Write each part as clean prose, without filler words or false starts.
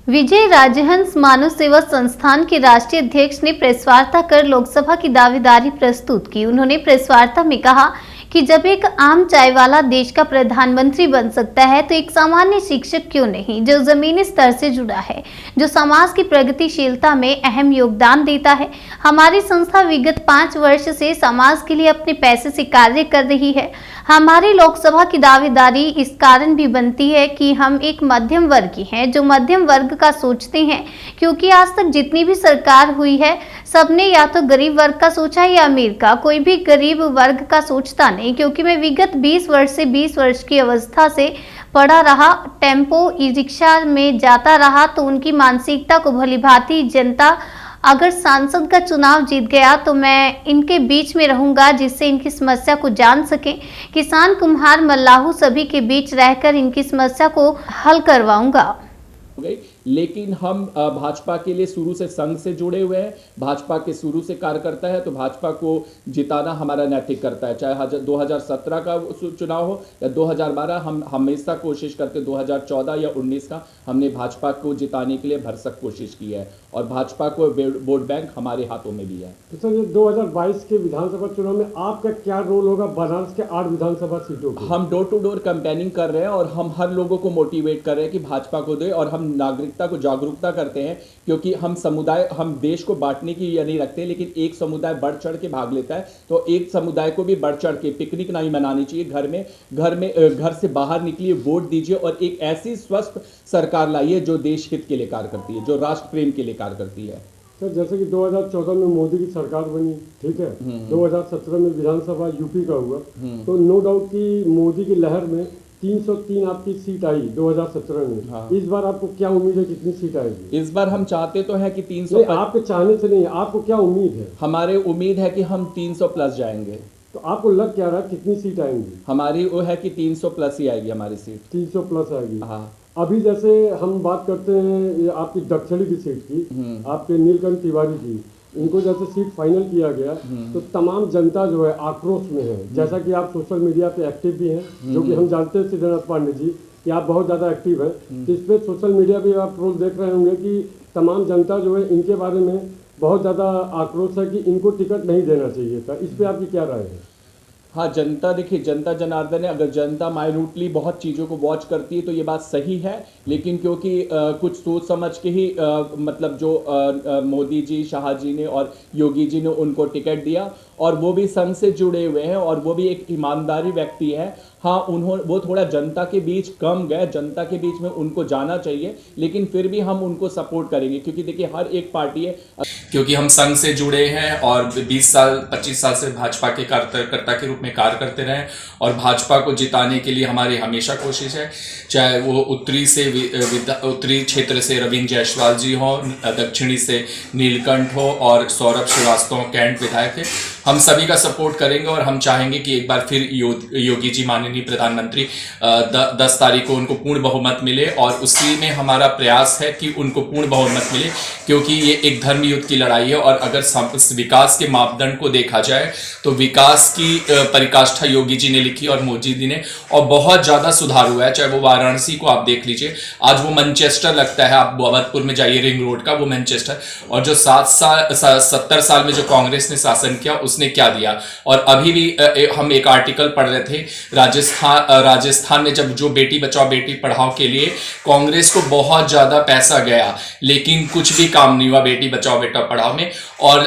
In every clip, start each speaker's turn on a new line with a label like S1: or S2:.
S1: विजय राजहंस मानव सेवा संस्थान के राष्ट्रीय अध्यक्ष ने प्रेस वार्ता कर लोकसभा की दावेदारी प्रस्तुत की। उन्होंने प्रेस वार्ता में कहा कि जब एक आम चाय वाला देश का प्रधानमंत्री बन सकता है तो एक सामान्य शिक्षक क्यों नहीं, जो जमीनी स्तर से जुड़ा है, जो समाज की प्रगतिशीलता में अहम योगदान देता है। हमारी संस्था विगत 5 वर्ष से समाज के लिए अपने पैसे से कार्य कर रही है। हमारी लोकसभा की दावेदारी इस कारण भी बनती है कि हम एक मध्यम वर्गीय हैं, जो मध्यम वर्ग का सोचते हैं, क्योंकि आज तक जितनी भी सरकार हुई है सबने या तो गरीब वर्ग का सोचा या अमीर का, कोई भी गरीब वर्ग का सोचता नहीं। क्योंकि मैं विगत 20 वर्ष से 20 वर्ष की अवस्था से पड़ा रहा, टेम्पो ई रिक्शा में जाता रहा, तो उनकी मानसिकता को भलीभांति जनता अगर सांसद का चुनाव जीत गया तो मैं इनके बीच में रहूंगा, जिससे इनकी समस्या को जान सके। किसान, कुम्हार, मल्लाहू सभी के बीच रहकर इनकी समस्या को हल करवाऊंगा।
S2: लेकिन हम भाजपा के लिए शुरू से संघ से जुड़े हुए हैं, भाजपा के शुरू से कार्यकर्ता है, तो भाजपा को जिताना हमारा नैतिक करता है। चाहे 2017 का चुनाव हो या 2012, हम हमेशा कोशिश करते, 2014 या 19 का हमने भाजपा को जिताने के लिए भरसक कोशिश की है और भाजपा को वोट बैंक हमारे हाथों में भी है।
S3: तो सर, ये 2022 के विधानसभा चुनाव में आपका क्या रोल होगा बनारस के 8 विधानसभा सीटों पर?
S2: हम डोर टू डोर कैंपेनिंग कर रहे हैं और हम हर लोगों को मोटिवेट कर रहे हैं कि भाजपा को दे, और हम नागरिकता को जागरूकता करते हैं, क्योंकि हम देश को बांटने की ये नहीं रखते, लेकिन एक समुदाय बढ़ चढ़ के भाग लेता है, तो एक समुदाय को भी बढ़ चढ़ के पिकनिक नहीं मनानी चाहिए। घर से बाहर निकलिए, वोट दीजिए और एक ऐसी स्वस्थ सरकार लाइए जो देश हित के लिए कार्य करती है, जो राष्ट्र प्रेम के लिए कार्य करती है।
S3: सर, जैसे कि 2014 में मोदी की सरकार बनी, ठीक है, 2017 में विधानसभा यूपी का हुआ, तो नो डाउट कि मोदी की लहर में 303 आपकी सीट आई 2017 में। हाँ। इस बार आपको क्या उम्मीद है, कितनी सीट आएगी?
S2: इस बार हम चाहते तो है कि 300।
S3: आपके चाहने से नहीं, आपको क्या उम्मीद है?
S2: हमारे उम्मीद है कि हम 300 प्लस जाएंगे।
S3: तो आपको लग क्या रहा है, कितनी सीट आएंगी?
S2: हमारी वो है कि 300 प्लस ही आएगी हमारी सीट।
S3: 300 प्लस आएगी।
S2: हाँ।
S3: अभी जैसे हम बात करते हैं ये आपकी दक्षिणी की सीट की, आपके नीलकंठ तिवारी की, इनको जैसे सीट फाइनल किया गया तो तमाम जनता जो है आक्रोश में है। जैसा कि आप सोशल मीडिया पे एक्टिव भी हैं, जो कि हम जानते हैं सिद्धनाथ पांडे जी कि आप बहुत ज़्यादा एक्टिव हैं, तो इस पर सोशल मीडिया पे आप रोज देख रहे होंगे कि तमाम जनता जो है इनके बारे में बहुत ज़्यादा आक्रोश है कि इनको टिकट नहीं देना चाहिए था। इस पर आपकी क्या राय है?
S2: हाँ, जनता, देखिए, जनता जनार्दन है। अगर जनता माइन्यूटली बहुत चीज़ों को वॉच करती है तो ये बात सही है, लेकिन क्योंकि कुछ सोच समझ के ही मतलब जो मोदी जी, शाह जी ने और योगी जी ने उनको टिकट दिया, और वो भी संघ से जुड़े हुए हैं और वो भी एक ईमानदारी व्यक्ति है। हाँ, वो थोड़ा जनता के बीच कम गए, जनता के बीच में उनको जाना चाहिए, लेकिन फिर भी हम उनको सपोर्ट करेंगे, क्योंकि देखिए हर एक पार्टी है,
S4: क्योंकि हम संघ से जुड़े हैं और 20 साल 25 साल से भाजपा के कार्यकर्ता के रूप में कार्य करते रहे, और भाजपा को जिताने के लिए हमारी हमेशा कोशिश है। चाहे वो उत्तरी क्षेत्र से रविंद्र जायसवाल जी हो, दक्षिणी से नीलकंठ हो और सौरभ श्रीवास्तव कैंट विधायक है, हम सभी का सपोर्ट करेंगे। और हम चाहेंगे कि एक बार फिर योगी जी माननीय प्रधानमंत्री 10 तारीख को उनको पूर्ण बहुमत मिले, और उसी में हमारा प्रयास है कि उनको पूर्ण बहुमत मिले, क्योंकि ये एक धर्म युद्ध की लड़ाई है। और अगर विकास के मापदंड को देखा जाए तो विकास की परिकाष्ठा योगी जी ने लिखी और मोदी जी ने, और बहुत ज्यादा सुधार हुआ है। चाहे वो वाराणसी को आप देख लीजिए, आज वो मैनचेस्टर लगता है। आप अवधपुर में जाइए, रिंग रोड का वो मैनचेस्टर, और जो 70 साल में जो कांग्रेस ने शासन किया उसने क्या दिया। और अभी भी हम एक आर्टिकल पढ़ रहे थे, राजस्थान में जब जो बेटी बचाओ बेटी पढ़ाओ के लिए कांग्रेस को बहुत ज्यादा पैसा गया, लेकिन कुछ भी काम नहीं हुआ बेटी बचाओ बेटा पढ़ाओ में। और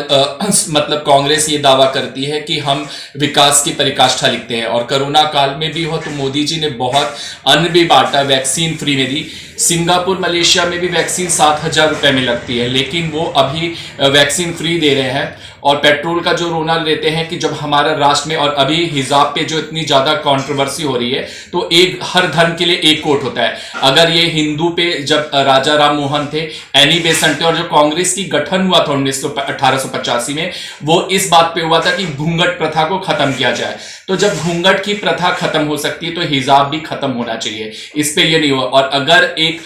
S4: मतलब कांग्रेस ये दावा करती है कि हम विकास की परिकाष्ठा लिखते हैं, और कोरोना काल में भी हो तो मोदी जी ने बहुत अन्न भी बांटा, वैक्सीन फ्री में दी। सिंगापुर, मलेशिया में भी वैक्सीन 7,000 रुपए में लगती है, लेकिन वो अभी वैक्सीन फ्री दे रहे हैं। और पेट्रोल का जो रोना लेते हैं कि जब हमारा राष्ट्र में, और अभी हिजाब पे जो इतनी ज्यादा कंट्रोवर्सी हो रही है, तो एक हर धर्म के लिए एक कोट होता है। अगर ये हिंदू पे जब राजा राम मोहन थे, एनी बेसेंट थे, और जो कांग्रेस की गठन हुआ था 1885 में, वो इस बात पे हुआ था कि घूंघट प्रथा को खत्म किया जाए। तो जब घूंघट की प्रथा खत्म हो सकती है तो हिजाब भी खत्म होना चाहिए, इस पे ये नहीं हुआ। और अगर एक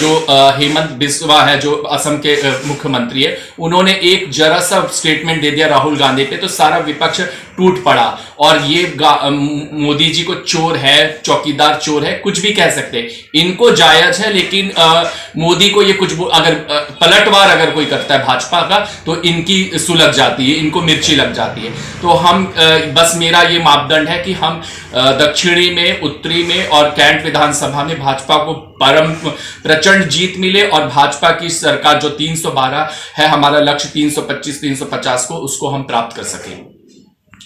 S4: जो हेमंत बिस्वा है, जो असम के मुख्यमंत्री है, उन्होंने एक जरा सा स्टेटमेंट दे दिया राहुल गांधी पे, तो सारा विपक्ष टूट पड़ा। और ये मोदी जी को चोर है, चौकीदार चोर है, कुछ भी कह सकते हैं, इनको जायज है, लेकिन मोदी को ये कुछ अगर पलटवार अगर कोई करता है भाजपा का, तो इनकी सुलग जाती है, इनको मिर्ची लग जाती है। तो हम बस मेरा ये मापदंड है कि हम दक्षिणी में, उत्तरी में और कैंट विधानसभा में भाजपा को परम प्रचंड जीत मिले, और भाजपा की सरकार जो 312 है, हमारा लक्ष्य 325-350 को, उसको हम प्राप्त कर सकें।